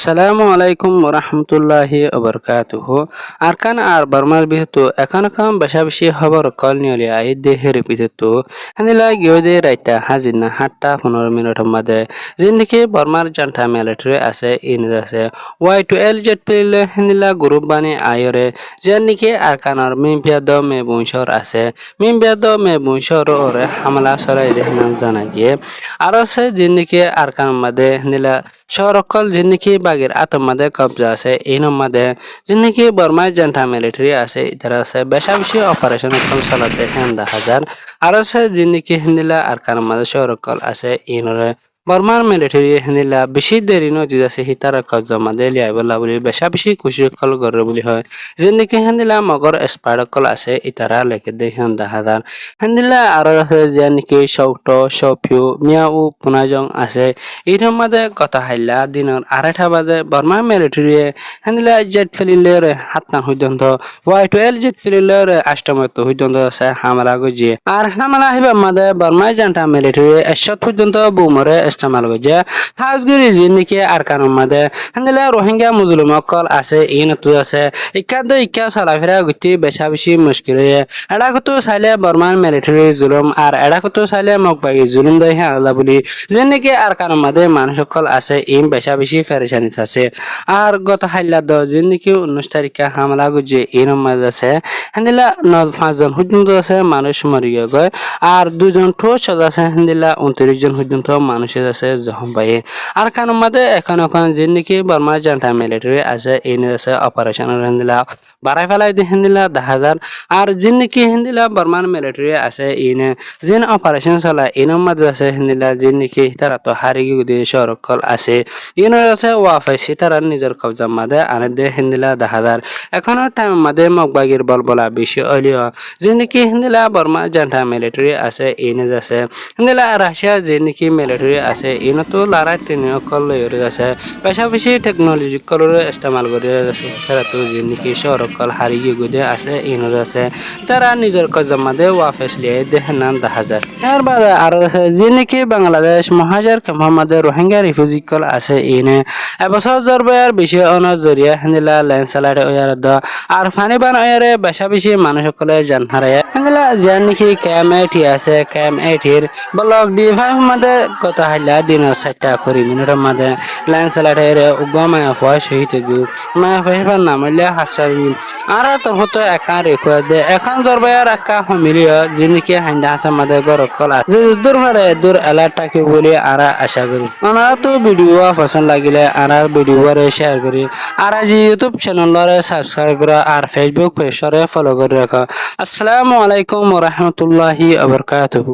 আসসালামু আলাইকুম ওরহমতুল্লাহি ওবরকাতুহু আরকান আর বার্মার বিহতু একানকাম বেশাবেশি খবর কল নিয়লি আই দেহের বিহতু হানিলা গিয়ে রাইতা হাজিনা 7:15 মাদে জিন্দিকি বার্মার জান্টা মিলিটারি আছে ইন আছে Y12 জেট প্লেলে হানিলা গ্রুপ বানি আয়রে জিন্দিকি আরকানার মিমপিয়াদ মে বংশর আছে মিমপিয়াদ মে বংশর ওরে হামলা সরাই দেহনাম জানা গিয়ে আর আছে জিন্দিকি আরকান মাদে হানিলা শহরকল জিন্দিকি বাগের আতমাদে কবজা আছে এই নমাদে জিন্দিকি বর্মায় জান্টা মিলিটারি আছে ইতার আছে বেশা বেশি অপারেশন কল চলাতে হেন্দা হাজার আর আছে জিন্দিকি হিন্দিলা আর কার মাঝে শহরকল আছে ইনরে বর্মার মিলিটারি হিন্দিলা বেশি দেরি নজিদ আছে হিতার কবজা মাদে লিয়াইবলা বলি বেশা বেশি খুশি কল গর্র বলি হয় জিন্দিকি হিন্দিলা মগর স্পাইডকল আছে ইতারা লেকে দে হেন্দা হাজার হিন্দিলা আর আছে জিন্দিকি সৌটো সফিউ মিয়াউ পুনাজং আছে এর মধ্যে কথা হাইলা দিনের 2:30 বাজে বর্মা মিলিটারিয়ে হ্যান্দিলা জেট ফেলিলের হাতনা পর্যন্ত Y12 জেট ফেলিলের আষ্টমত পর্যন্ত আছে হামলা গজিয়ে আর হামলা হিবা মধ্যে বর্মা জান্টা মিলিটারি 100 পর্যন্ত বুমরে ইস্তেমাল গজে হাজগুরি জিন্দিকে আর কানুন মধ্যে হ্যান্দিলা রোহিঙ্গা মুসলিম কল আছে ইনতু আছে ইক্কা সালাফিরা গতি বেশা বেশি মুশকিল এডা কত চাইলে বর্মার মিলিটারি জুলুম আর এডা কত চাইলে মকবাগি জুলুম দেয় হ্যাঁ আল্লাহ বলি জিন্দিকে আর কানুন মধ্যে মানুষ সকল আছে ইম বেশা বেশি ফেরেশানি আছে আর গত হাইলা দ জিন্দিকি 19 তারিখে হামলা গুজে এর মাঝে আছে হান্দিলা 5 জন পর্যন্ত আছে মানুষ মরি গয় আর 2 জন ঠোস আছে হান্দিলা 29 জন পর্যন্ত মানুষ আছে জখম পায় আর কানুন মধ্যে এখন জিন্দিকি বর্মা জান্টা মিলিটারি আছে এনে আছে অপারেশন হান্দিলা বাড়াই ফেলাই দিয়ে হান্দিলা 10,000 আর জিন্দিকি হান্দিলা বর্মার মিলিটারি আছে এনে জিন অপারেশন চলা এর মাঝে আছে হান্দিলা জিন্দিকি তারা তো হারি গিয়ে শহরকল আছে ইউনার আছে ওয়াফাইসি তারা নিজের কবজা মাদে আনে দে হিন্দিলা 10,000 এখনো টাইম মাদে মকবাগির বলবলা বেশি অলিও জিন্দিকি হিন্দিলা বর্মা জান্টা মিলিটারি আছে ইনে আছে হিন্দিলা রাশিয়া জিন্দিকি মিলিটারি আছে ইনো তো লারা ট্রেনিং কল লইরে আছে পেশা বেশি টেকনোলজি কলর ইস্তেমাল করে আছে তারা তো জিন্দিকি শহরকল হারি গিয়ে আছে ইনোর আছে তারা নিজের কবজা মাদে ওয়াফাইস লিয়ে দেহনান 10,000 এর বাদে আর আছে জিন্দিকি বাংলাদেশ মহাজার মোহাম্মদ রোহিঙ্গা রিফিউজি কল আছে ইনে এবছর জরবায়ার বেশি অনজরিয়া হিন্দিলা ল্যান্ডস্লাইড ওয়ার দ আর ফানি বান ওয়ারে বেশা বেশি মানুষ সকলে জান হারায় হিন্দিলা জান নাকি ক্যাম 80 আছে ক্যাম 80 এর ব্লক D5 মধ্যে কথা হাইলা দিন 60 মিনিটের মধ্যে ল্যান্ডস্লাইড এর উগমা ফয় শহীদ গু মা ফেফার নামলে হাফসার আর তো হতো একা রেখো দে এখন জরবায়ার একা মিলিয়ে জিনিকে হাইন্দা আছে মধ্যে গরকল আছে দূর হরে দূর এলাটাকে বলি আর আশা করি আপনারা তো ভিডিও পছন্দ লাগিলে আর ভিডিও শেয়ার করি আর আজ ইউটিউব চ্যানেল সাবস্ক্রাইব করা আর ফেসবুক পেজরে ফলো করে রাখা আসসালামু আলাইকুম ওয়া রাহমাতুল্লাহি ওয়া বারাকাতুহু।